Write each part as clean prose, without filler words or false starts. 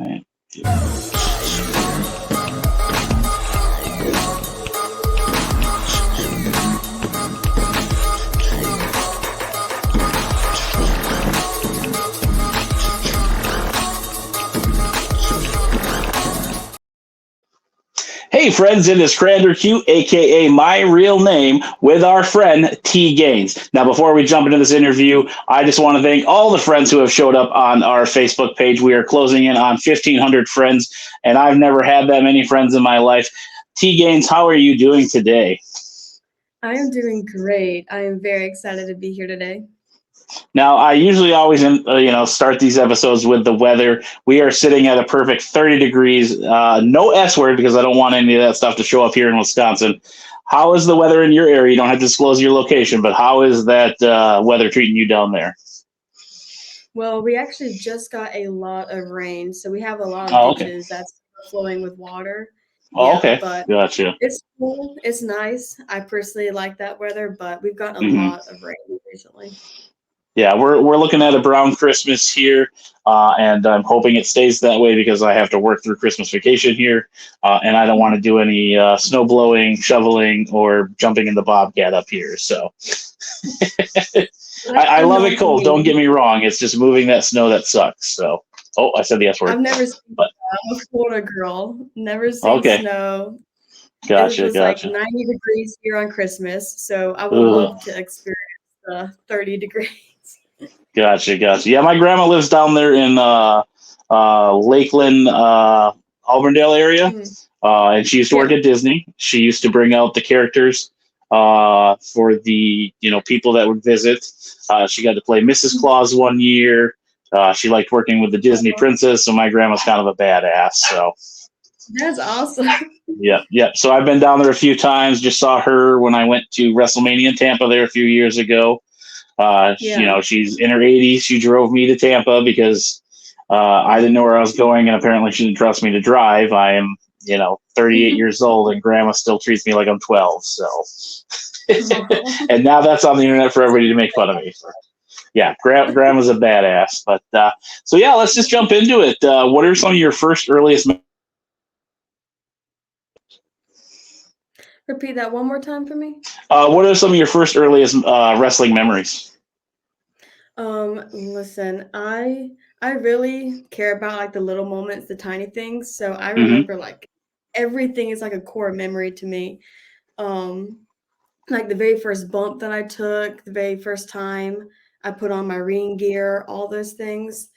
right. Hey friends, it is Crander Q, aka my real name, with our friend TGainz. Now, before we jump into this interview, I just want to thank all the friends who have showed up on our Facebook page. We are closing in on 1,500 friends, and I've never had that many friends in my life. TGainz, how are you doing today? I am doing great. I am very excited to be here today. Now, I usually always, start these episodes with the weather. We are sitting at a perfect 30 degrees. No S word because I don't want any of that stuff to show up here in Wisconsin. How is the weather in your area? You don't have to disclose your location, but how is that weather treating you down there? Well, we actually just got a lot of rain, so we have a lot of Oh, okay. ditches that's flowing with water. Oh, Yeah, okay. but Gotcha. it's cool. It's nice. I personally like that weather, but we've gotten a Hmm. lot of rain recently. Yeah, we're looking at a brown Christmas here, and I'm hoping it stays that way because I have to work through Christmas vacation here, and I don't want to do any snow blowing, shoveling, or jumping in the bobcat up here. So That's I love it enough for cold. Don't me. get me wrong; it's just moving that snow that sucks. So, oh, I said the S word, I've never seen but I'm a Florida girl. Never seen okay, snow. It gotcha, was like gotcha. 90 degrees here on Christmas, so I would Ugh. love to experience the 30 degrees. Gotcha, gotcha. Yeah, my grandma lives down there in Lakeland, Auburndale area, Mm, and she used to work yeah. at Disney. She used to bring out the characters for the people that would visit. She got to play Mrs. Claus one year. She liked working with the Disney princess, so my grandma's kind of a badass. So That's awesome. yeah, yeah. So I've been down there a few times. Just saw her when I went to WrestleMania in Tampa there a few years ago. Yeah. She's in her 80s. She drove me to Tampa because I didn't know where I was going, and apparently she didn't trust me to drive. I am, 38 years old, and Grandma still treats me like I'm 12. So, Oh. and now that's on the internet for everybody to make fun of me. Yeah, Grandma's a badass. But so yeah, let's just jump into it. What are some of your first earliest? Repeat that one more time for me. What are some of your first earliest wrestling memories? Listen, I really care about like the little moments, the tiny things. So I Hmm. remember like everything is like a core memory to me. Um, like the very first bump that I took, the very first time I put on my ring gear, all those things.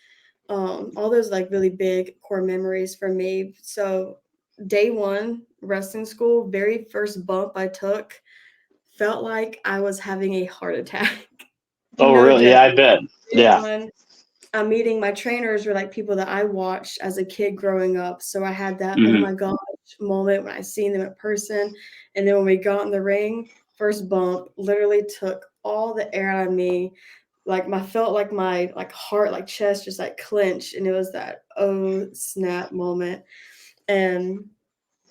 All those like really big core memories for me. So day one, wrestling school, very first bump I took, felt like I was having a heart attack. Oh, No really? Yeah, joke. I bet. Day Yeah. one, I'm meeting my trainers were like people that I watched as a kid growing up. So I had that, oh Hmm. my gosh moment when I seen them in person. And then when we got in the ring, first bump literally took all the air out of me. Like my felt like my like heart, like chest just like clenched. And it was that oh snap moment. And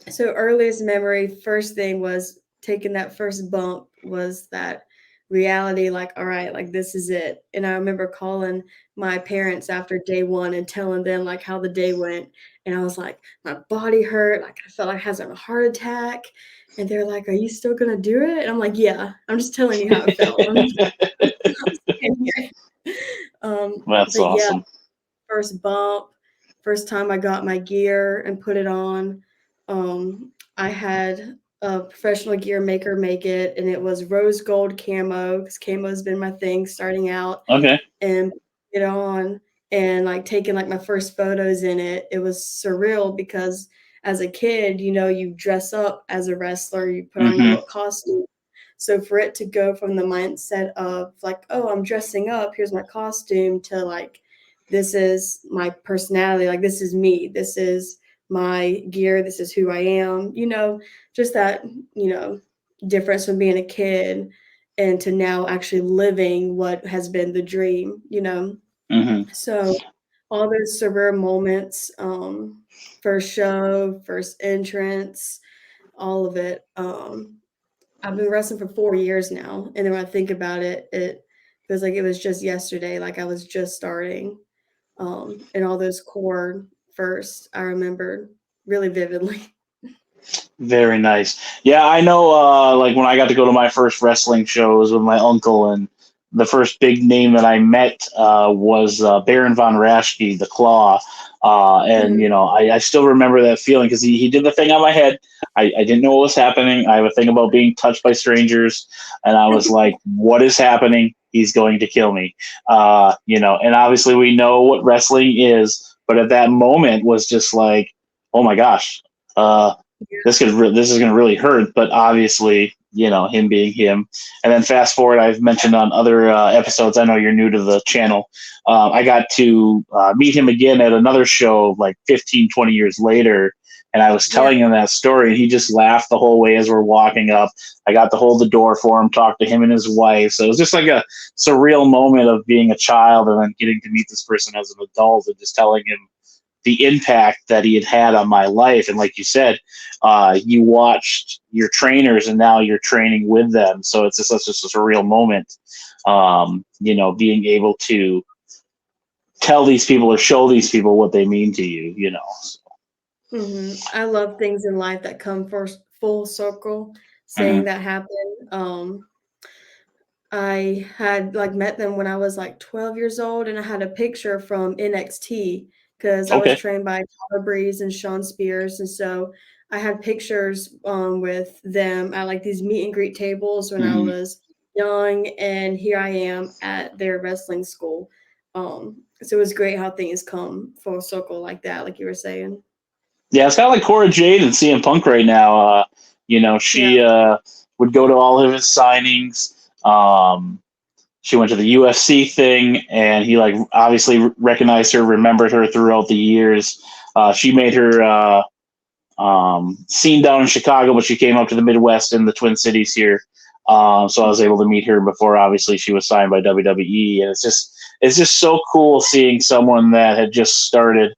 so earliest memory, first thing was taking that first bump was that reality, like, all right, like this is it. And I remember calling my parents after day one and telling them like how the day went. And I was like, my body hurt, like I felt like I was having a heart attack. And they're like, are you still gonna do it? And I'm like, yeah, I'm just telling you how it felt. I'm not saying here. That's But yeah, awesome. first bump, first time I got my gear and put it on. I had a professional gear maker make it, and it was rose gold camo because camo has been my thing starting out, Okay. and it on and like taking like my first photos in it. It was surreal because as a kid, you dress up as a wrestler, you put on your Hmm. little costume. So for it to go from the mindset of like, oh, I'm dressing up, here's my costume, to like, this is my personality, like this is me, this is my gear, this is who I am, just that, you know, difference from being a kid and to now actually living what has been the dream. Hmm. So all those surreal moments, first show, first entrance, all of it. I've been wrestling for 4 years now, and then when I think about it, it feels like it was just yesterday, like I was just starting. And all those core first. I remember really vividly. Very nice. Yeah, I know. Like when I got to go to my first wrestling shows with my uncle, and the first big name that I met was Baron von Raschke, the Claw. And Mhm. I still remember that feeling because he did the thing on my head. I didn't know what was happening. I have a thing about being touched by strangers, and I was like, "What is happening? He's going to kill me." And obviously we know what wrestling is, but at that moment was just like, "Oh my gosh." Uh, this is going to really hurt, but obviously, him being him. And then fast forward, I've mentioned on other episodes, I know you're new to the channel. I got to meet him again at another show like 15, 20 years later. And I was Yeah. telling him that story, and he just laughed the whole way as we're walking up. I got to hold the door for him, talk to him and his wife. So it was just like a surreal moment of being a child and then getting to meet this person as an adult and just telling him the impact that he had on my life. And like you said, you watched your trainers and now you're training with them. So it's just a surreal moment, being able to tell these people or show these people what they mean to you. I love things in life that come first full circle, saying Mhm. that happened. I had like met them when I was like 12 years old, and I had a picture from NXT because I was Okay. trained by Tyler Breeze and Sean Spears, and so I had pictures with them at like these meet and greet tables when I Mhm. was young, and here I am at their wrestling school. So it was great how things come full circle like that, like you were saying. Yeah, it's kind of like Cora Jade and CM Punk right now. Yeah. She would go to all of his signings. She went to the UFC thing, and he like obviously recognized her, remembered her throughout the years. She made her scene down in Chicago, but she came up to the Midwest and the Twin Cities here. So I was able to meet her before obviously she was signed by WWE, and it's just so cool seeing someone that had just started,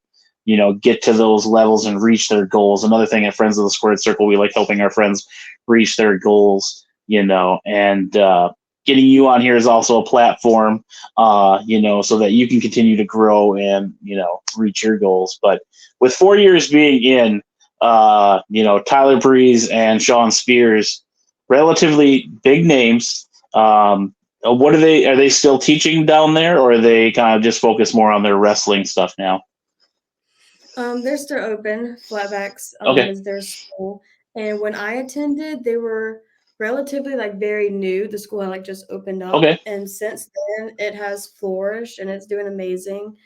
get to those levels and reach their goals. Another thing at Friends of the Squared Circle, we like helping our friends reach their goals, and getting you on here is also a platform, so that you can continue to grow and, reach your goals. But with 4 years being in, Tyler Breeze and Sean Spears, relatively big names. What are they still teaching down there, or are they kind of just focused more on their wrestling stuff now? They're still open. Flatbacks Okay. is their school, and when I attended, they were relatively like very new. The school had like just opened up, Okay. and since then it has flourished and it's doing amazing.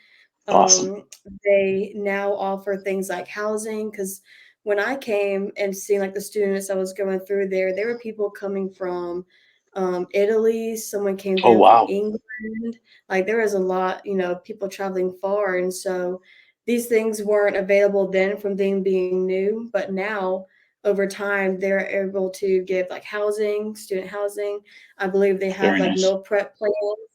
Awesome. Um, they now offer things like housing because when I came and seeing like the students I was going through there were people coming from Italy. Someone came Oh, down from wow. England. Like there was a lot, people traveling far, and so these things weren't available then from them being new, but now over time they're able to give like housing, student housing. I believe they have Very like nice. meal prep plans.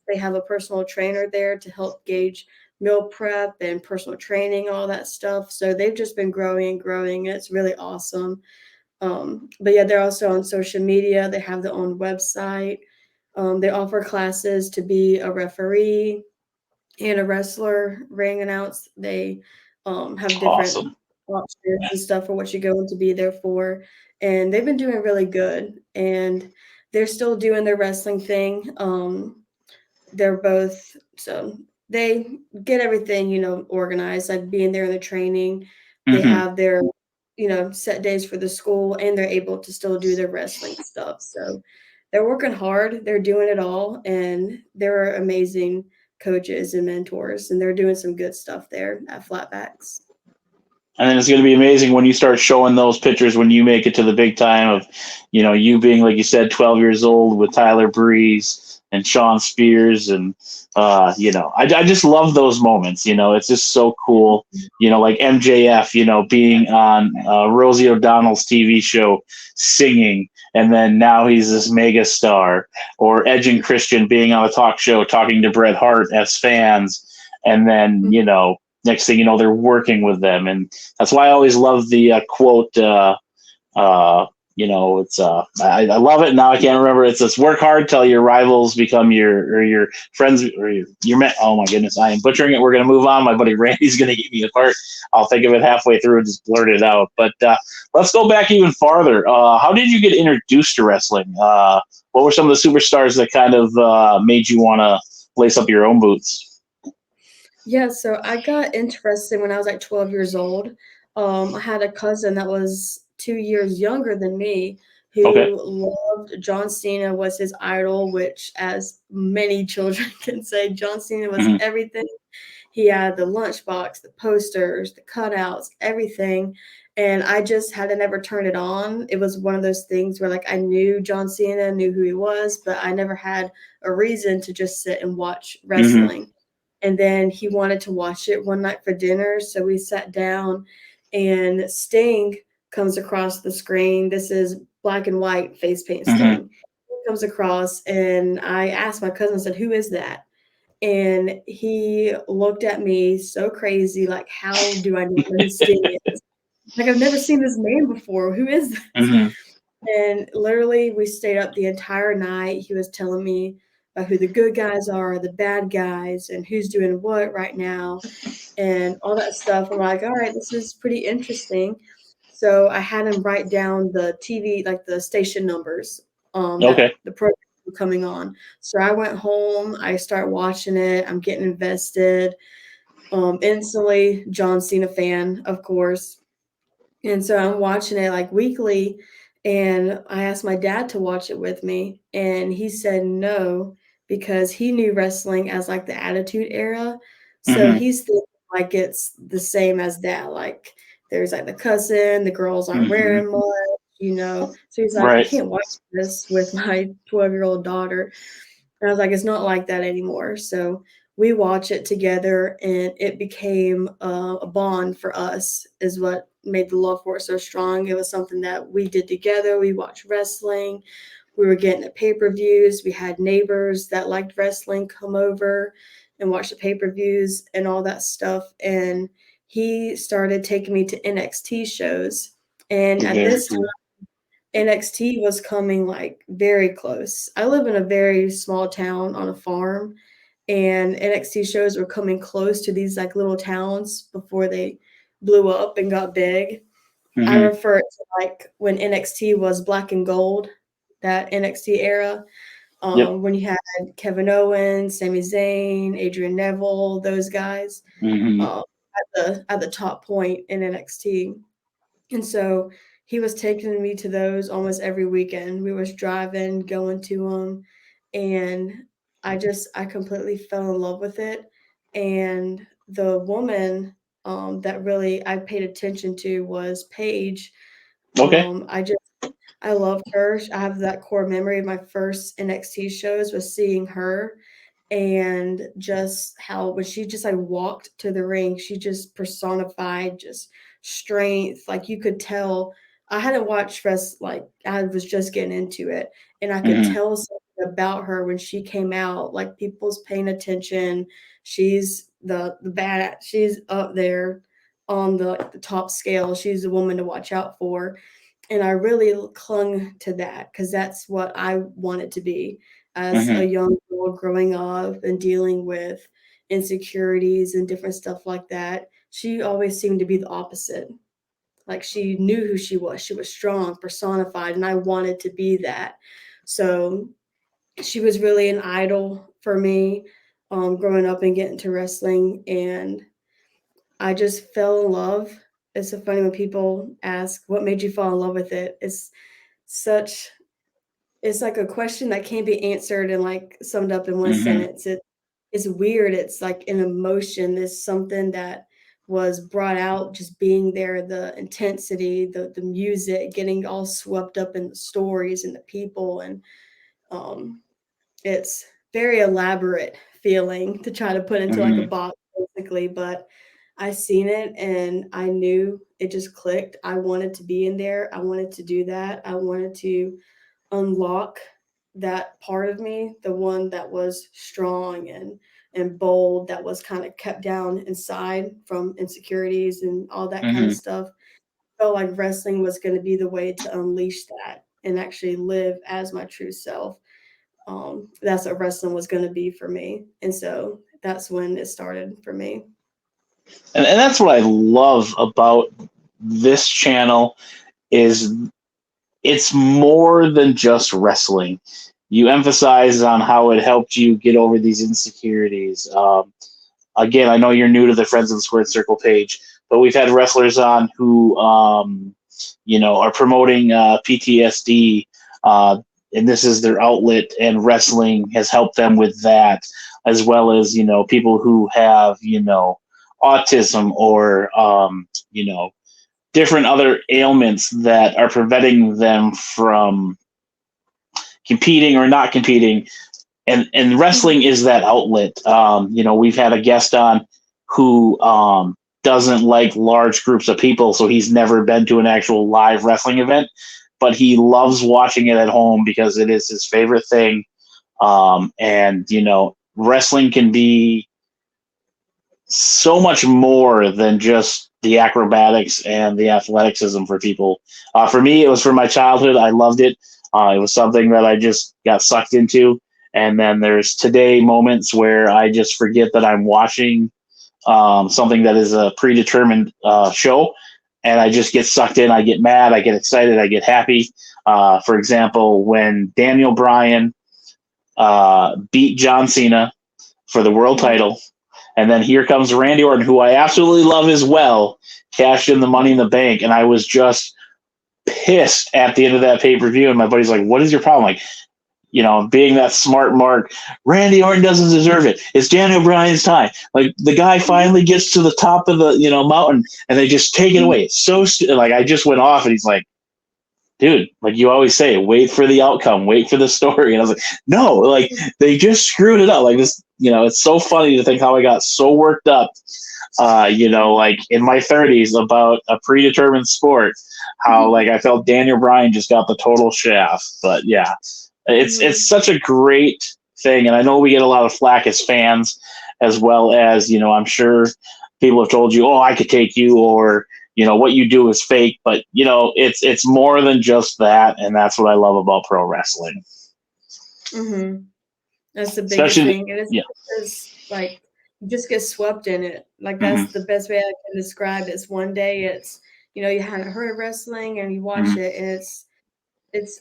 They have a personal trainer there to help gauge meal prep and personal training, all that stuff. So they've just been growing and growing. And it's really awesome. But yeah, they're also on social media. They have their own website. They offer classes to be a referee and a wrestler, ring announce. They have different Awesome. options and stuff for what you go in to be there for. And they've been doing really good. And they're still doing their wrestling thing. They're both so they get everything, organized, like being there in the training. They Hmm. have their, set days for the school and they're able to still do their wrestling stuff. So they're working hard, they're doing it all, and they're amazing coaches and mentors, and they're doing some good stuff there at Flatbacks. And then it's going to be amazing when you start showing those pictures when you make it to the big time of, you being, like you said, 12 years old with Tyler Breeze and Sean Spears. And, I just love those moments. It's just so cool. Like MJF, being on Rosie O'Donnell's TV show singing. And then now he's this mega star. Or Edge and Christian being on a talk show talking to Bret Hart as fans. And then, next thing you know, they're working with them. And that's why I always love the quote, it's I love it. Now I can't remember. It's this work hard till your rivals become your friends or your men. Oh my goodness, I am butchering it. We're gonna move on. My buddy Randy's gonna eat me apart. I'll think of it halfway through and just blurt it out. But let's go back even farther. How did you get introduced to wrestling? What were some of the superstars that kind of made you want to lace up your own boots? Yeah, so I got interested when I was like 12 years old. I had a cousin that was 2 years younger than me Okay. who loved John Cena was his idol, which, as many children can say, John Cena was Hmm. everything. He had the lunchbox, the posters, the cutouts, everything. And I just had to never turn it on. It was one of those things where, like, I knew John Cena, knew who he was, but I never had a reason to just sit and watch Hmm. wrestling. And then he wanted to watch it one night for dinner. So we sat down, and Sting comes across the screen. This is black and white face paint Hmm. Sting. He comes across, and I asked my cousin, I said, "Who is that?" And he looked at me so crazy, like, how do I not know who Sting is? Like, I've never seen this man before. Who is this? Hmm. And literally, we stayed up the entire night. He was telling me about who the good guys are, the bad guys, and who's doing what right now, and all that stuff. I'm like, all right, this is pretty interesting. So I had him write down the TV, like the station numbers, that Okay. the program were coming on. So I went home, I start watching it, I'm getting invested. Instantly, John Cena fan, of course. And so I'm watching it like weekly, and I asked my dad to watch it with me, and he said no because he knew wrestling as like the Attitude Era. So Hmm. he's thinking like it's the same as that. Like there's like the cussing, the girls aren't Hmm. wearing much. So he's like, I Right. can't watch this with my 12-year-old daughter. And I was like, it's not like that anymore. So we watch it together, and it became a bond for us, is what made the love for it so strong. It was something that we did together. We watched wrestling. We were getting the pay per views. We had neighbors that liked wrestling come over and watch the pay per views and all that stuff. And he started taking me to NXT shows. And at Very this time, cool. NXT was coming like very close. I live in a very small town on a farm, and NXT shows were coming close to these like little towns before they blew up and got big. I Hmm. refer it to like when NXT was black and gold, that NXT era, Yep. when you had Kevin Owens, Sami Zayn, Adrian Neville, those guys, Hmm. uh, at the top point in NXT. And so he was taking me to those almost every weekend. We was driving, going to them, and I completely fell in love with it. And the woman that really I paid attention to was Paige. Okay. I just I loved her. I have that core memory of my first NXT shows was seeing her, and just how when she just like walked to the ring, she just personified just strength. Like you could tell. I hadn't watched like I was just getting into it, and I could Hmm. tell something about her when she came out. Like people's paying attention. She's the bad. She's up there on the top scale. She's a woman to watch out for, and I really clung to that because that's what I wanted to be as Hmm. a young girl growing up and dealing with insecurities and different stuff like that. She always seemed to be the opposite. Like she knew who she was. She was strong, personified, and I wanted to be that. So she was really an idol for me, growing up and getting to wrestling. And I just fell in love. It's so funny when people ask, what made you fall in love with it? Such it's like a question that can't be answered and like summed up in one Hmm. sentence. It's weird. It's like an emotion. There's something that was brought out just being there, the intensity, the music, getting all swept up in the stories and the people. And um it's very elaborate feeling to try to put into like a Hmm. box basically, but I seen it and I knew it just clicked. I wanted to be in there. I wanted to do that. I wanted to unlock that part of me, the one that was strong and bold, that was kind of kept down inside from insecurities and all that kind of Hmm. stuff. felt like wrestling was going to be the way to unleash that and actually live as my true self. That's what wrestling was going to be for me. And so that's when it started for me. And that's what I love about this channel is it's more than just wrestling. You emphasize on how it helped you get over these insecurities. Again, I know you're new to the Friends of the Squared Circle page, but we've had wrestlers on who, are promoting PTSD, and this is their outlet, and wrestling has helped them with that, as well as, people who have, autism or, different other ailments that are preventing them from competing or not competing. And wrestling is that outlet. We've had a guest on who doesn't like large groups of people, so he's never been to an actual live wrestling event, but he loves watching it at home because it is his favorite thing. Wrestling can be so much more than just the acrobatics and the athleticism for people. For me, it was from my childhood. I loved it. It was something that I just got sucked into. And then there's today moments where I just forget that I'm watching something that is a predetermined show, and I just get sucked in. I get mad, I get excited, I get happy. For example, when Daniel Bryan beat John Cena for the world title, and then here comes Randy Orton, who I absolutely love as well, cashed in the Money in the Bank, and I was just pissed at the end of that pay-per-view. And my buddy's like, "What is your problem?" Like, being that smart mark, Randy Orton doesn't deserve it. It's Daniel Bryan's time. Like, the guy finally gets to the top of the mountain, and they just take it away. It's so like, I just went off, and he's like, "Dude, like you always say, wait for the outcome, wait for the story." And I was like, "No, like they just screwed it up." Like this, it's so funny to think how I got so worked up, like in my 30s about a predetermined sport, how like I felt Daniel Bryan just got the total shaft. But yeah, it's such a great thing, and I know we get a lot of flack as fans, as well as I'm sure people have told you, "Oh, I could take you," or what you do is fake. But it's more than just that, and that's what I love about pro wrestling. Mm-hmm. That's the biggest Especially, thing, and it's like you just get swept in it. Like mm-hmm, that's the best way I can describe it. Is one day it's you haven't heard of wrestling and you watch mm-hmm, it, and it's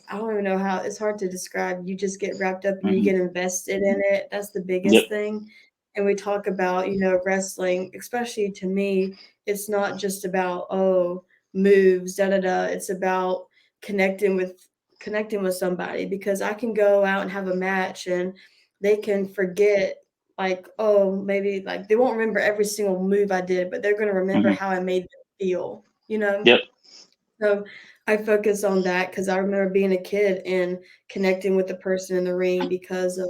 I don't even know how it's hard to describe. You just get wrapped up and you mm-hmm. get invested in it. That's the Yep. biggest thing. And we talk about, wrestling, especially to me, it's not just about moves, da da da. It's about connecting with connecting with somebody because I can go out and have a match and they can forget like, oh, maybe like they won't remember every single move I did, but they're gonna remember Mm-hmm. how I made them feel. Yep. So I focus on that because I remember being a kid and connecting with the person in the ring because of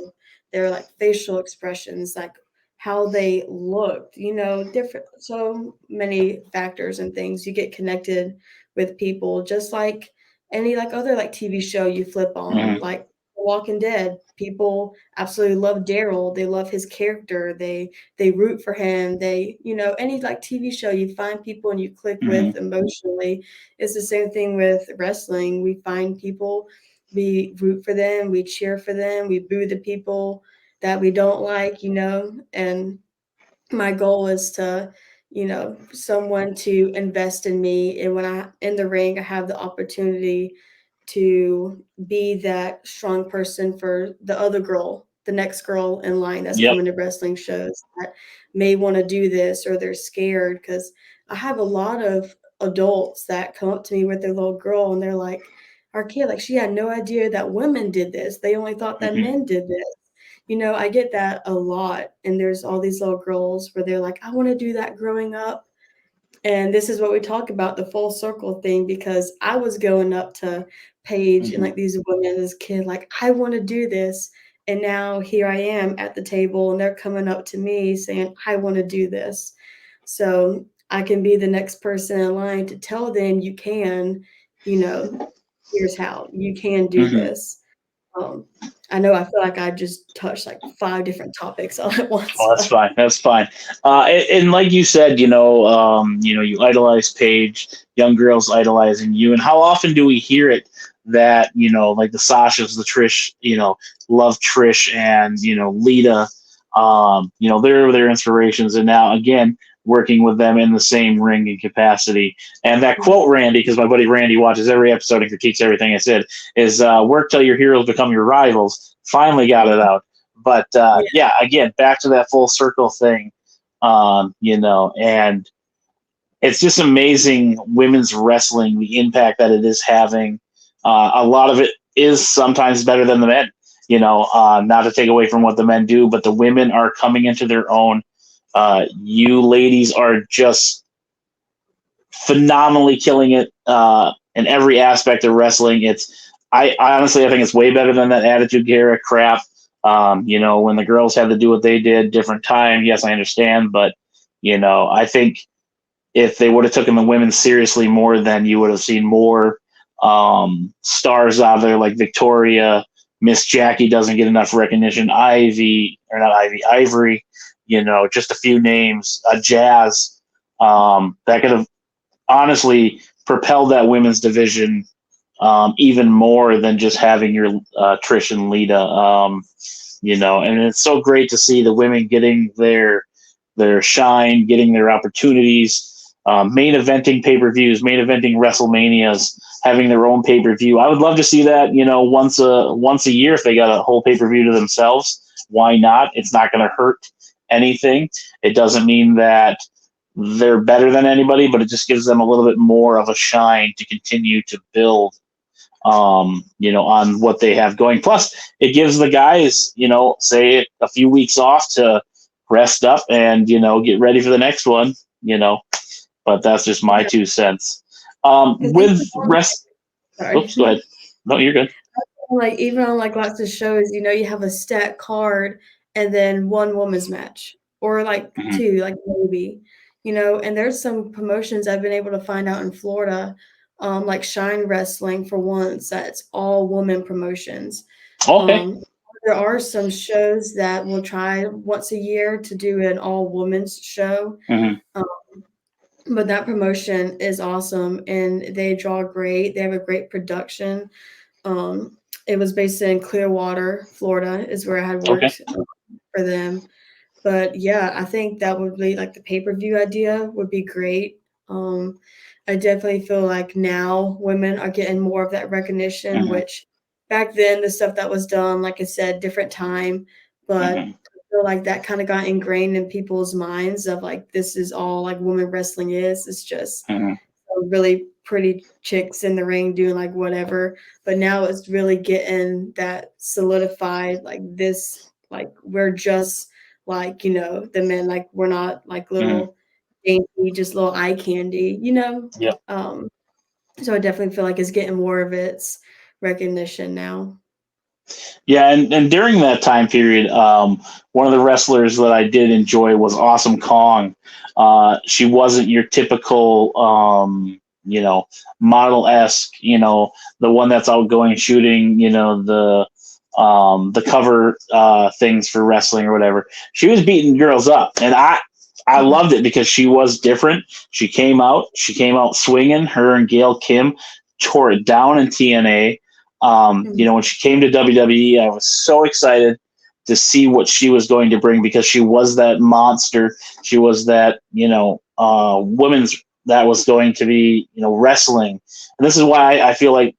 their like facial expressions, like how they looked, different, so many factors and things. You get connected with people just like any like other like TV show you flip on, Mm-hmm. like The Walking Dead. People absolutely love Daryl. They love his character. They root for him. Any like TV show you find people and you click Mm-hmm. with emotionally. It's the same thing with wrestling. We find people, we root for them, we cheer for them, we boo the people that we don't like. And my goal is to, someone to invest in me. And when I in the ring, I have the opportunity to be that strong person for the other girl, the next girl in line that's Yep. coming to wrestling shows that may want to do this or they're scared. Because I have a lot of adults that come up to me with their little girl and they're like, our kid, like she had no idea that women did this. They only thought that Mm-hmm. men did this. I get that a lot. And there's all these little girls where they're like, I want to do that growing up. And this is what we talk about, the full circle thing, because I was going up to Paige and Mm-hmm. like these women as a kid, like, I want to do this. And now here I am at the table and they're coming up to me saying, I want to do this. So I can be the next person in line to tell them you can, here's how you can do Mm-hmm. this. Um, I know I feel like I just touched like 5 different topics all at once, Oh, that's but fine. That's fine. And like you said, you idolize Paige, young girls idolizing you, and how often do we hear it that like the Sashas, the Trish, love Trish, and Lita, they're their inspirations, and now again working with them in the same ring and capacity. And that quote, Randy, because my buddy Randy watches every episode and critiques everything I said, is "Work till your heroes become your rivals." Finally got it out. But yeah, yeah, again, back to that full circle thing, and it's just amazing women's wrestling, the impact that it is having. A lot of it is sometimes better than the men, not to take away from what the men do, but the women are coming into their own. You ladies are just phenomenally killing it in every aspect of wrestling. I honestly, I think it's way better than that Attitude Era crap. When the girls had to do what they did, different time. Yes, I understand, but I think if they would have taken the women seriously more, then you would have seen more stars out there like Victoria. Miss Jackie doesn't get enough recognition. Ivory. Just a few names. Jazz. That could have honestly propelled that women's division even more than just having your Trish and Lita. And it's so great to see the women getting their shine, getting their opportunities, main eventing pay-per-views, main eventing WrestleManias, having their own pay-per-view. I would love to see that, once a year if they got a whole pay-per-view to themselves. Why not? It's not going to hurt anything. It doesn't mean that they're better than anybody, but it just gives them a little bit more of a shine to continue to build on what they have going. Plus, it gives the guys, say a few weeks off to rest up and, get ready for the next one, but that's just my yeah. 2 cents. 'Cause With even on rest, sorry. oops, go ahead. No, you're good. Like, even on, like, lots of shows, you have a stat card and then 1 women's match or, like, Mhm. 2, like, maybe, and there's some promotions I've been able to find out in Florida, like Shine Wrestling for once, that's all woman promotions. Okay. Um, there are some shows that will try once a year to do an all women's show, Hmm. um, but that promotion is awesome, and they draw great, they have a great production. Um, it was based in Clearwater, Florida, is where I had Okay. worked for them. But yeah, I think that would be like the pay-per-view idea would be great. Um, I definitely feel like now women are getting more of that recognition, Hmm. which back then the stuff that was done, like I said, different time, but Hmm. I feel like that kind of got ingrained in people's minds of like this is all like women wrestling is. It's just Hmm. really pretty chicks in the ring doing like whatever. But now it's really getting that solidified, like this, like we're just like, the men, like we're not like Hmm. little dainty, just little eye candy. Yeah. Um, so I definitely feel like it's getting more of its recognition now. Yeah, and during that time period, one of the wrestlers that I did enjoy was Awesome Kong. She wasn't your typical, model esque, the one that's outgoing shooting, the cover things for wrestling or whatever. She was beating girls up, and I Mhm. loved it because she was different. She came out swinging. Her and Gail Kim tore it down in TNA. Mhm. When she came to WWE, I was so excited to see what she was going to bring because she was that monster. She was that, women's that was going to be, wrestling. And this is why I feel like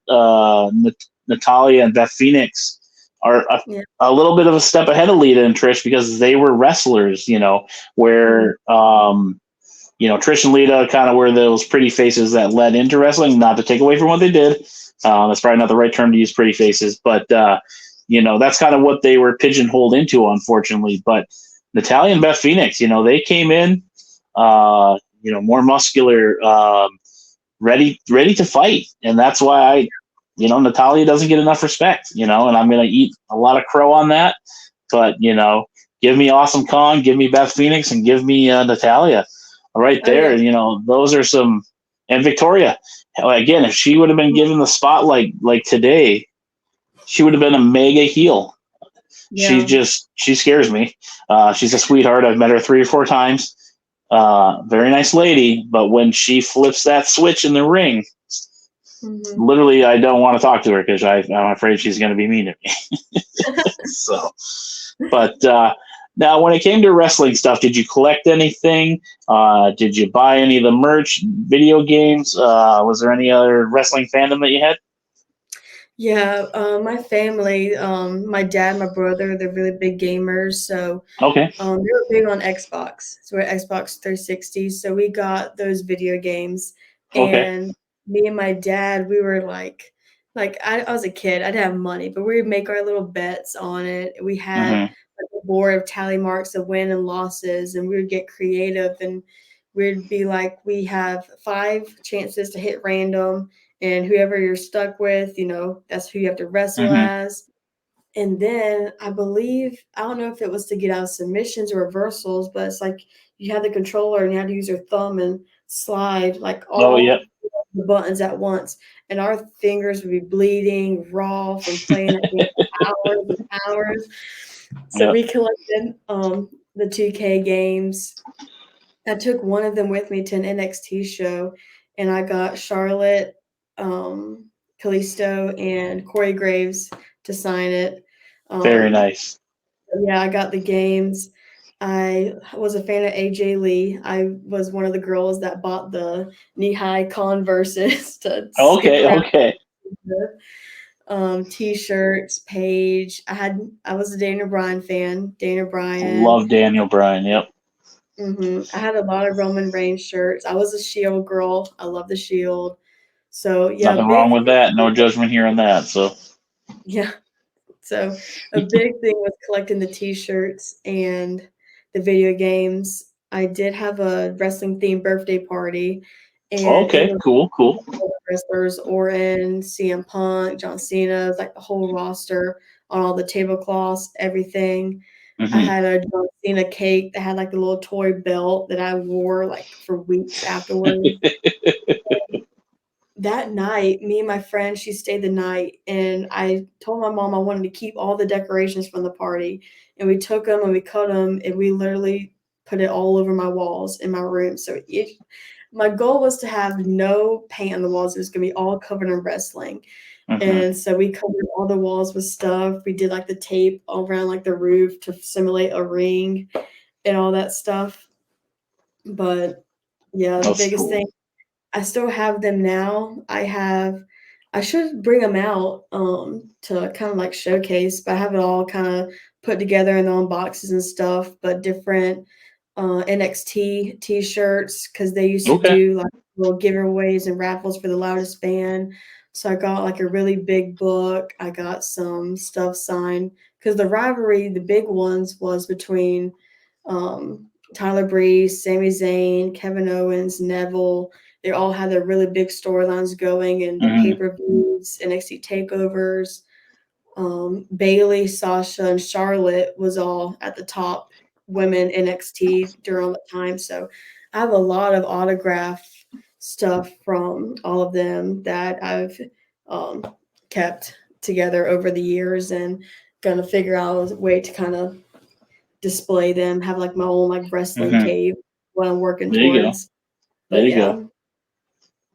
Natalia and Beth Phoenix are Yeah. a little bit of a step ahead of Lita and Trish because they were wrestlers, Mhm. where, Trish and Lita kind of were those pretty faces that led into wrestling, not to take away from what they did. That's probably not the right term to use, pretty faces, but that's kind of what they were pigeonholed into, unfortunately. But Natalia and Beth Phoenix, they came in, more muscular, ready to fight, and that's why Natalia doesn't get enough respect, and I'm gonna eat a lot of crow on that, but give me Awesome Kong, give me Beth Phoenix, and give me Natalia right Oh yeah. there. Those are some, and Victoria. Again, if she would have been given the spotlight like today, she would have been a mega heel. Yeah. She scares me. She's a sweetheart. I've met her 3 or 4 times. Very nice lady, but when she flips that switch in the ring, Mm-hmm. literally, I don't want to talk to her because I'm afraid she's going to be mean to me. So, but now when it came to wrestling stuff, did you collect anything? Did you buy any of the merch, video games? Was there any other wrestling fandom that you had? Yeah, my family, my dad, my brother, they're really big gamers. So Okay. they were big on Xbox. So we're Xbox 360. So we got those video games. Okay. And me and my dad, we were like I was a kid. I didn't have money, but we would make our little bets on it. We had Hmm. like a board of tally marks of win and losses, and we would get creative and we'd be like, we have 5 chances to hit random, and whoever you're stuck with, that's who you have to wrestle Hmm. as. And then I believe, I don't know if it was to get out of submissions or reversals, but it's like you had the controller and you had to use your thumb and slide like Oh, yeah. all the buttons at once. And our fingers would be bleeding raw from playing that game for hours and hours. So Yep. we collected the 2K games. I took one of them with me to an NXT show, and I got Charlotte, Kalisto, and Corey Graves to sign it. Very Um, nice. yeah, I got the games. I was a fan of AJ Lee. I was one of the girls that bought the knee-high Converses to skip Okay. around Okay. with. T-shirts, Paige. I was a Dana Bryan fan. Dana Bryan. Love Daniel Bryan. Yep. I had a lot of Roman Reigns shirts. I was a Shield girl. I love the Shield. So yeah, Nothing wrong with that. No judgment here on that. So. yeah. So a big thing was collecting the T-shirts and the video games. I did have a wrestling themed birthday party, and it Okay. was Cool. Cool. all the wrestlers: Orton, CM Punk, John Cena, it was like the whole roster on all the tablecloths, everything. I Hmm. had a John Cena cake that had like a little toy belt that I wore like for weeks afterwards. That night, me and my friend, she stayed the night, and I told my mom I wanted to keep all the decorations from the party, and we took them and we cut them, and we literally put it all over my walls in my room. So my goal was to have no paint on the walls. It was gonna be all covered in wrestling. Hmm. And so we covered all the walls with stuff. We did like the tape all around like the roof to simulate a ring and all that stuff. But yeah, the That's biggest cool. thing, I still have them now. I should bring them out to kind of like showcase, but I have it all kind of put together in their own boxes and stuff, but different NXT t-shirts because they used to Okay. do like little giveaways and raffles for the loudest band. So I got like a really big book. I got some stuff signed because the rivalry, the big ones, was between Tyler Breeze, Sami Zayn, Kevin Owens, Neville. They all had their really big storylines going and the Hmm. pay-per-views, NXT takeovers. Bailey, Sasha, and Charlotte was all at the top women NXT during the time. So I have a lot of autograph stuff from all of them that I've um, kept together over the years and gonna figure out a way to kind of display them, have like my own like wrestling Hmm. cave what I'm working There you go. towards. There But you yeah. go.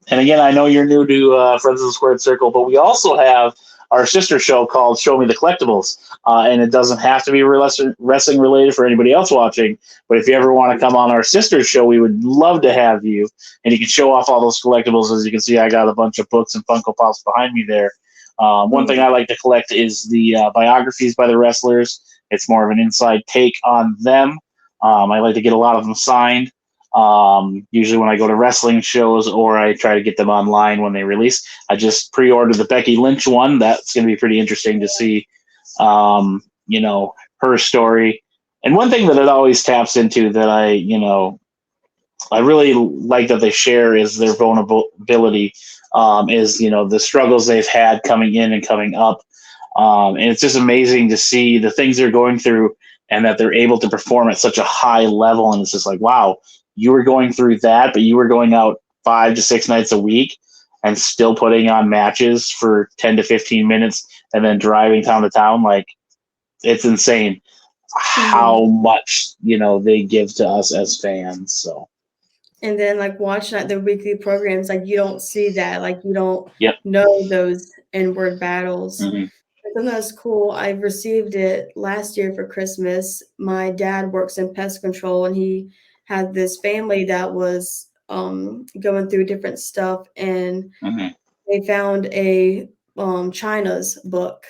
And again, I know you're new to Friends of the Squared Circle, but we also have our sister show called Show Me the Collectibles. And it doesn't have to be wrestling related for anybody else watching. But if you ever want to come on our sister show, we would love to have you. And you can show off all those collectibles. As you can see, I got a bunch of books and Funko Pops behind me there. One thing Mhm. I like to collect is the biographies by the wrestlers. It's more of an inside take on them. I like to get a lot of them signed. Usually when I go to wrestling shows or I try to get them online when they release. I just pre-ordered the Becky Lynch one. That's going to be pretty interesting to see, her story. And one thing that it always taps into that I really like that they share is their vulnerability, is, the struggles they've had coming in and coming up. And it's just amazing to see the things they're going through and that they're able to perform at such a high level. And it's just like, wow, you were going through that, but you were going out 5 to 6 nights a week. and still putting on matches for 10 to 15 minutes and then driving town to town. Like, it's insane how much, they give to us as fans. So, And then like watching like the weekly programs, like you don't see that, like you don't yep. know those inward battles. Hmm. I think that's cool. I received it last year for Christmas. My dad works in pest control, and he had this family that was going through different stuff, and Hmm. they found a China's book,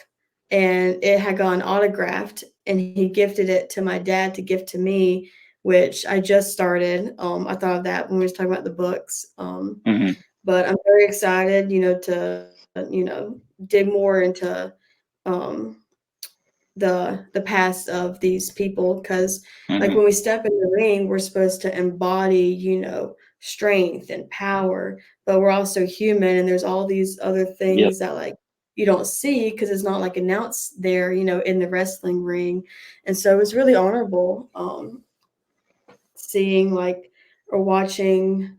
and it had gotten autographed, and he gifted it to my dad to gift to me, which I just started. I thought of that when we was talking about the books. Hmm. But I'm very excited, to dig more into um, the past of these people, because like Hmm. when we step in the ring, we're supposed to embody, strength and power, but we're also human, and there's all these other Yep. things that like you don't see because it's not like announced there, in the wrestling ring. And so it's really honorable seeing like or watching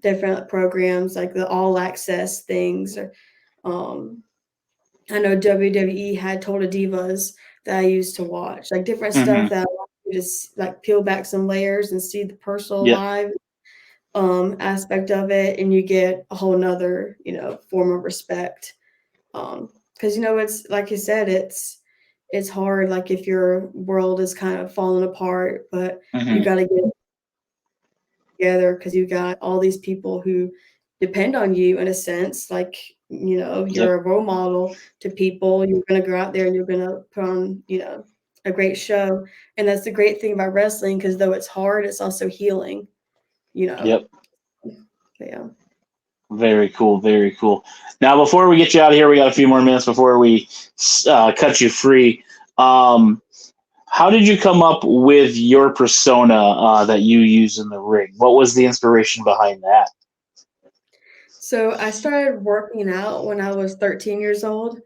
different programs like the all access things, or um I know WWE had Total Divas that I used to watch, like different Hmm. stuff that you just like peel back some layers and see the personal Yep. live aspect of it, and you get a whole nother, form of respect. Because it's like you said, it's hard. Like if your world is kind of falling apart, but you Hmm. got to get together because you got all these people who depend on you in a sense. Like, Yep. you're a role model to people. You're going to go out there and you're going to put on, a great show. And that's the great thing about wrestling, because though it's hard, it's also healing, you know. Yep. But yeah. Very cool. Very cool. Now, before we get you out of here, we got a few more minutes before we cut you free. Um, how did you come up with your persona that you use in the ring? What was the inspiration behind that? So I started working out when I was 13 years old,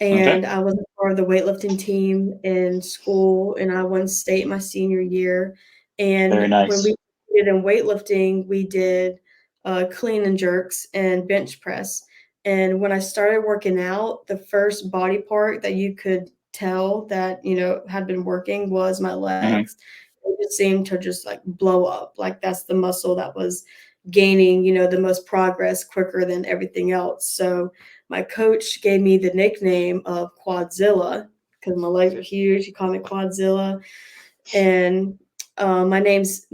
Okay. and I was a part of the weightlifting team in school, and I won state my senior year. Very And when nice. we did in weightlifting, we did clean and jerks and bench press. And when I started working out, the first body part that you could tell that, had been working was my Hmm. legs. It just seemed to just like blow up. Like that's the muscle that was gaining, the most progress quicker than everything else. So my coach gave me the nickname of Quadzilla because my legs are huge. He called me Quadzilla, and my name's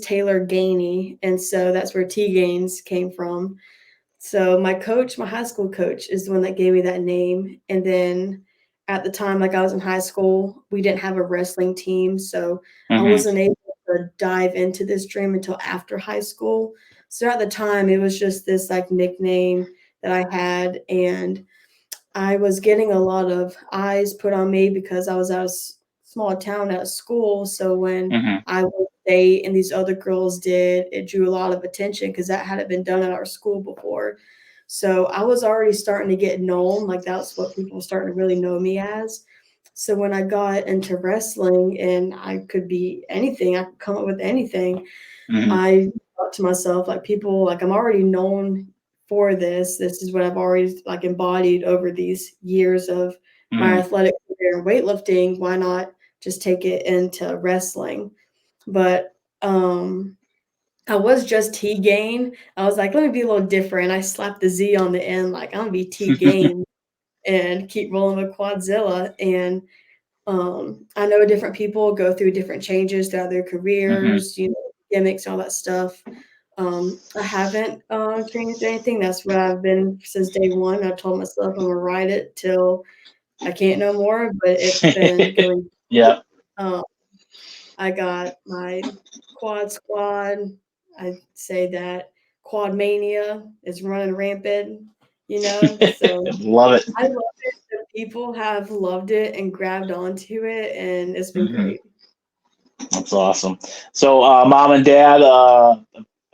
Taylor Gainey, and so that's where TGainz came from. So my coach, my high school coach, is the one that gave me that name. And then at the time, like I was in high school, we didn't have a wrestling team, so I Hmm. wasn't able to dive into this dream until after high school. So at the time, it was just this like nickname that I had, and I was getting a lot of eyes put on me because I was at a small town at school. So when Hmm. I would date and these other girls did, it drew a lot of attention because that hadn't been done at our school before. So I was already starting to get known, like that's what people were starting to really know me as. So when I got into wrestling and I could be anything, I could come up with anything, Hmm. I thought to myself, like people, like I'm already known for this. This is what I've already like embodied over these years of my Hmm. athletic career and weightlifting. Why not just take it into wrestling? But I was just T Gain. I was like, let me be a little different. I slapped the Z on the end, like I'm gonna be T Gain and keep rolling with Quadzilla. And I know different people go through different changes throughout their Hmm. careers, gimmicks, all that stuff. I haven't changed anything. That's what I've been since day one. I've told myself I'm gonna ride it till I can't no more, but it's been going. Yeah. Um, I got my quad squad. I say that quad mania is running rampant, so Love it. I love it. The people have loved it and grabbed onto it, and it's been Hmm. great. That's awesome. So, mom and dad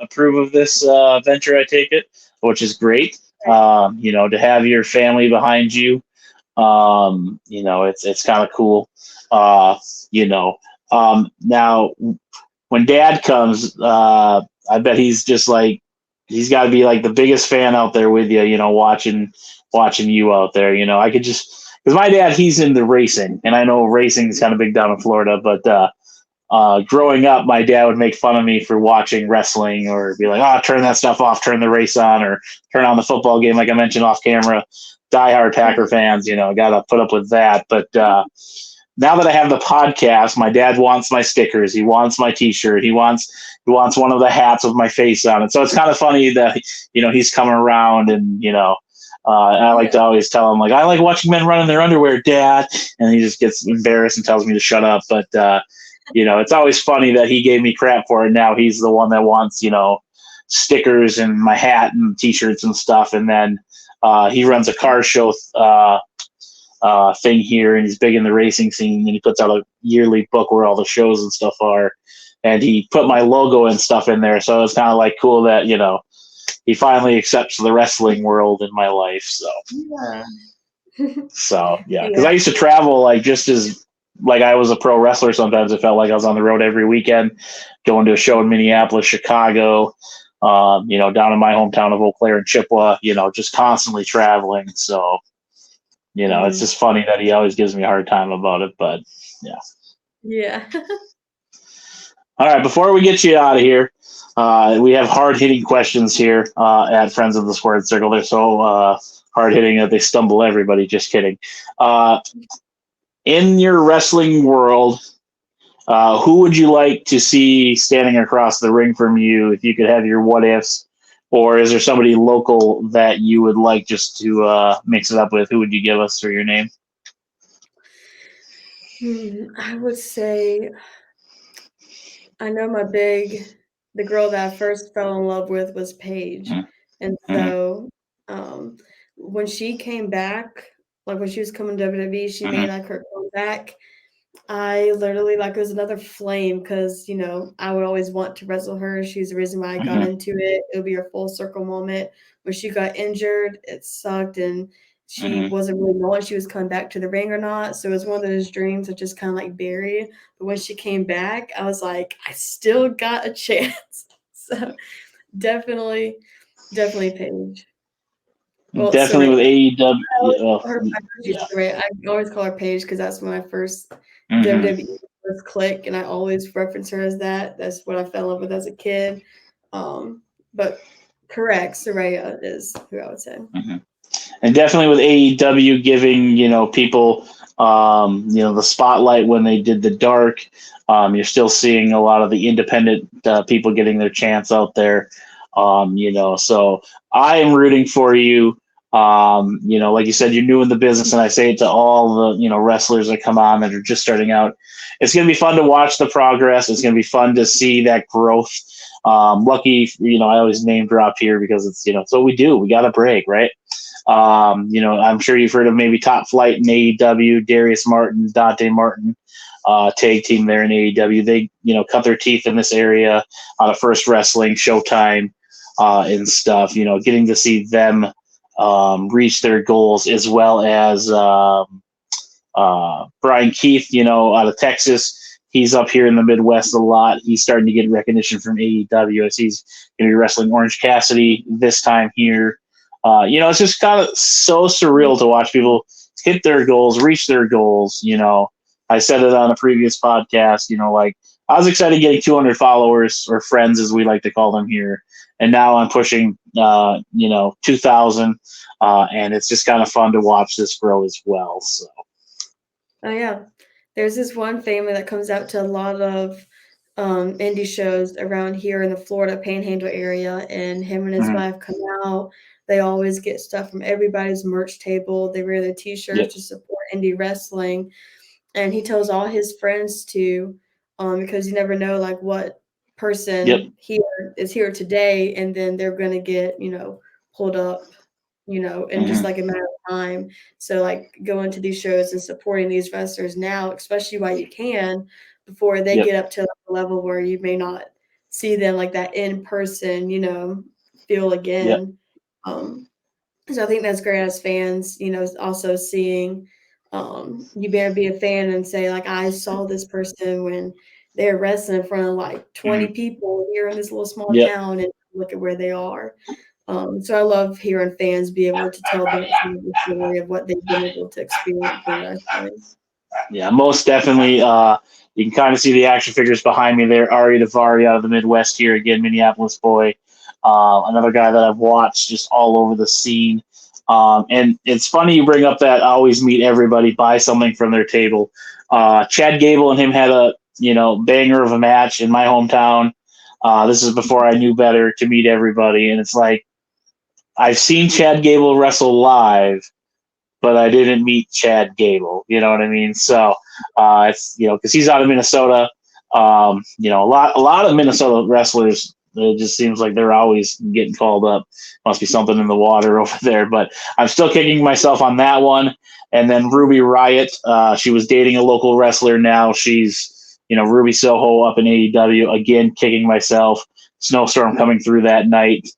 approve of this venture, I take it, which is great. To have your family behind you, it's kind of cool. Uh, you know, now when dad comes, I bet he's just like he's got to be like the biggest fan out there with you, watching you out there. I could just because my dad, he's into racing, and I know racing is kind of big down in Florida, but growing up, my dad would make fun of me for watching wrestling or be like, "Oh, turn that stuff off, turn the race on, or turn on the football game." Like I mentioned off camera, diehard Packer fans, got to put up with that. But now that I have the podcast, my dad wants my stickers. He wants my T-shirt. He wants one of the hats with my face on it. So it's kind of funny that he's coming around, and and I like to always tell him like, I like watching men run in their underwear, Dad, and he just gets embarrassed and tells me to shut up. But it's always funny that he gave me crap for it. Now he's the one that wants stickers and my hat and T-shirts and stuff, and then he runs a car show thing here, and he's big in the racing scene, and he puts out a yearly book where all the shows and stuff are, and he put my logo and stuff in there, so it's kind of like cool that he finally accepts the wrestling world in my life. So because I used to travel like just as like I was a pro wrestler. Sometimes it felt like I was on the road every weekend, going to a show in Minneapolis, Chicago, down in my hometown of Eau Claire and Chippewa, just constantly traveling. So it's just funny that he always gives me a hard time about it, but yeah. All right, before we get you out of here, we have hard-hitting questions here at Friends of the Squared Circle. They're so hard-hitting that they stumble everybody. Just kidding. In your wrestling world, who would you like to see standing across the ring from you if you could have your what-ifs? Or is there somebody local that you would like just to mix it up with? Who would you give us for your name? I would say I know the girl that I first fell in love with was Paige. And so when she came back, like when she was coming to WWE, she made like her comeback. I literally like it was another flame because I would always want to wrestle her. She's the reason why I got into it. It'll be a full circle moment. When she got injured, it sucked, and she wasn't really knowing she was coming back to the ring or not. So it was one of those dreams that just kind of like buried. But when she came back, I was like, I still got a chance. So definitely Paige. Well, Definitely with AEW. I always call her Paige because that's when I first WWE first click, and I always reference her as that. That's what I fell in love with as a kid. But correct, Saraya is who I would say. And definitely with AEW giving people the spotlight when they did the dark. You're still seeing a lot of the independent people getting their chance out there. So I am rooting for you. Like you said, you're new in the business, and I say it to all the wrestlers that come on that are just starting out. It's going to be fun to watch the progress. It's going to be fun to see that growth. Lucky, I always name drop here because it's it's what we do. We got to break, right? I'm sure you've heard of maybe Top Flight in AEW, Darius Martin, Dante Martin, tag team there in AEW. They, cut their teeth in this area on a First Wrestling, Showtime, and stuff. Getting to see them reach their goals, as well as Brian Keith, out of Texas. He's up here in the Midwest a lot. He's starting to get recognition from AEW as he's going to be wrestling Orange Cassidy this time here. It's just kind of so surreal to watch people hit their goals, reach their goals. I said it on a previous podcast, like I was excited getting 200 followers, or friends as we like to call them here. And now I'm pushing, 2,000. And it's just kind of fun to watch this grow as well. So. Oh yeah. There's this one family that comes out to a lot of indie shows around here in the Florida Panhandle area, and him and his wife come out. They always get stuff from everybody's merch table. They wear their T-shirts to support indie wrestling, and he tells all his friends to, because you never know like what person here is here today, and then they're gonna get pulled up, in just like a matter of time. So like going to these shows and supporting these wrestlers now, especially while you can, before they get up to a level where you may not see them like that in person, feel again. So I think that's great as fans, also seeing you better be a fan and say like, I saw this person when they're wrestling in front of like 20 people here in this little small town, and look at where they are. So I love hearing fans be able to tell that side of the story of what they've been able to experience in wrestling. Yeah, most definitely. You can kind of see the action figures behind me there. Ari Davari out of the Midwest here again, Minneapolis boy. Another guy that I've watched just all over the scene. And it's funny you bring up that I always meet everybody, buy something from their table. Chad Gable and him had a banger of a match in my hometown. This is before I knew better to meet everybody, and it's like I've seen Chad Gable wrestle live, but I didn't meet Chad Gable. You know what I mean? So it's because he's out of Minnesota. A lot of Minnesota wrestlers. It just seems like they're always getting called up. Must be something in the water over there. But I'm still kicking myself on that one. And then Ruby Riott. She was dating a local wrestler. Now she's Ruby Soho up in AEW. Again, kicking myself. Snowstorm coming through that night.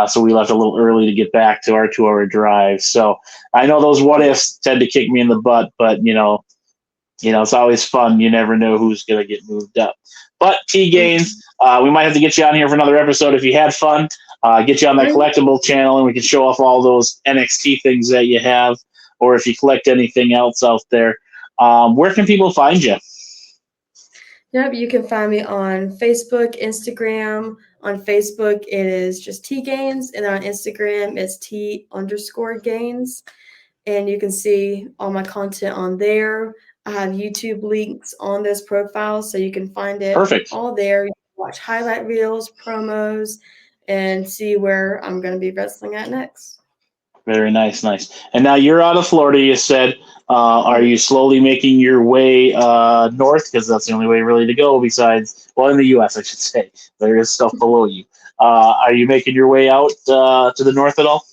So we left a little early to get back to our 2-hour drive. So I know those what ifs tend to kick me in the butt, but it's always fun. You never know who's gonna get moved up. But TGainz, we might have to get you on here for another episode if you had fun. Get you on that collectible channel, and we can show off all those NXT things that you have, or if you collect anything else out there. Where can people find you? Yep, you can find me on Facebook, Instagram. On Facebook, it is just TGainz, and on Instagram, it's T_Gainz. And you can see all my content on there. I have YouTube links on this profile, so you can find it all there. You can watch highlight reels, promos, and see where I'm going to be wrestling at next. Very nice. And now you're out of Florida, you said. Are you slowly making your way north? Because that's the only way really to go besides, in the U.S., I should say. There is stuff below you. Are you making your way out to the north at all?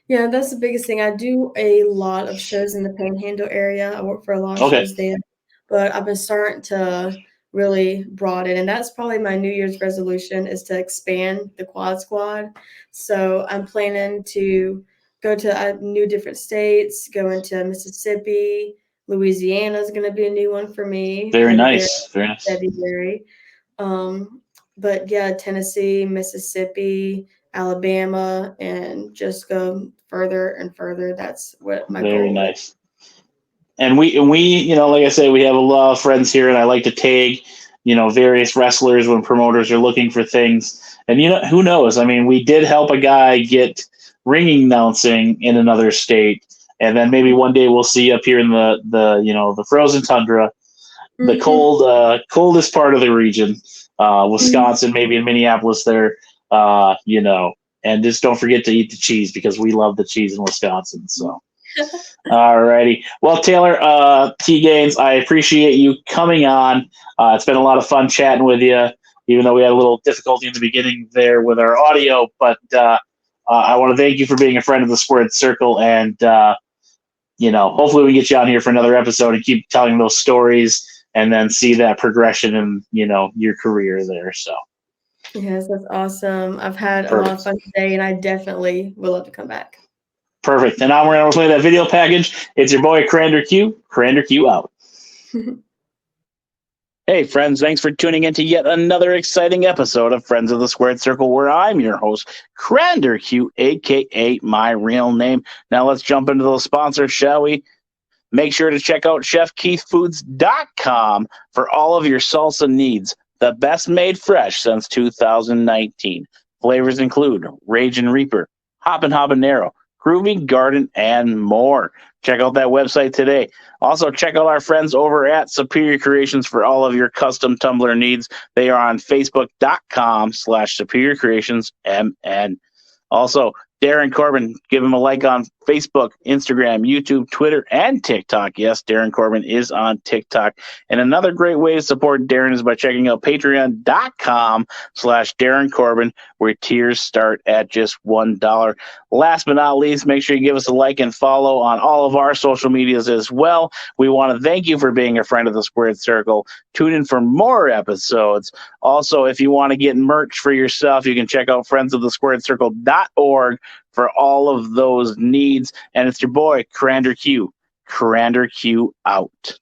Yeah, that's the biggest thing. I do a lot of shows in the Panhandle area. I work for a lot of shows there. But I've been starting to really broaden, and that's probably my New Year's resolution is to expand the Quad Squad. So I'm planning to go to new different states, go into Mississippi. Louisiana is going to be a new one for me. Very nice. February. But yeah, Tennessee, Mississippi, Alabama, and just go further and further. That's what my goal is. Very nice. And we, like I said, we have a lot of friends here, and I like to tag, various wrestlers when promoters are looking for things. And who knows? I mean, we did help a guy get ringing announcing in another state, and then maybe one day we'll see up here in the frozen tundra, the coldest part of the region, Wisconsin, maybe in Minneapolis there, and just don't forget to eat the cheese because we love the cheese in Wisconsin. So. All righty. Well, Taylor, TGainz, I appreciate you coming on. It's been a lot of fun chatting with you, even though we had a little difficulty in the beginning there with our audio. But I want to thank you for being a friend of the Squared Circle, and hopefully we get you on here for another episode and keep telling those stories, and then see that progression in your career there. So. Yes, that's awesome. I've had a lot of fun today, and I definitely will love to come back. Perfect. And now we're going to play that video package. It's your boy, Crander Q. Crander Q out. Hey, friends. Thanks for tuning in to yet another exciting episode of Friends of the Squared Circle, where I'm your host, Crander Q, a.k.a. my real name. Now let's jump into those sponsors, shall we? Make sure to check out ChefKeithFoods.com for all of your salsa needs. The best made fresh since 2019. Flavors include Ragin' Reaper, Hoppin' Habanero, Groovy Garden, and more. Check out that website today. Also, check out our friends over at Superior Creations for all of your custom tumbler needs. They are on Facebook.com/Superior Creations MN. Also, Darren Corbin, give him a like on Facebook, Instagram, YouTube, Twitter, and TikTok. Yes, Darren Corbin is on TikTok. And another great way to support Darren is by checking out patreon.com/Darren Corbin, where tiers start at just $1. Last but not least, make sure you give us a like and follow on all of our social medias as well. We want to thank you for being a friend of the Squared Circle. Tune in for more episodes. Also, if you want to get merch for yourself, you can check out friendsofthesquaredcircle.org for all of those needs. And it's your boy, Crander Q. Crander Q out.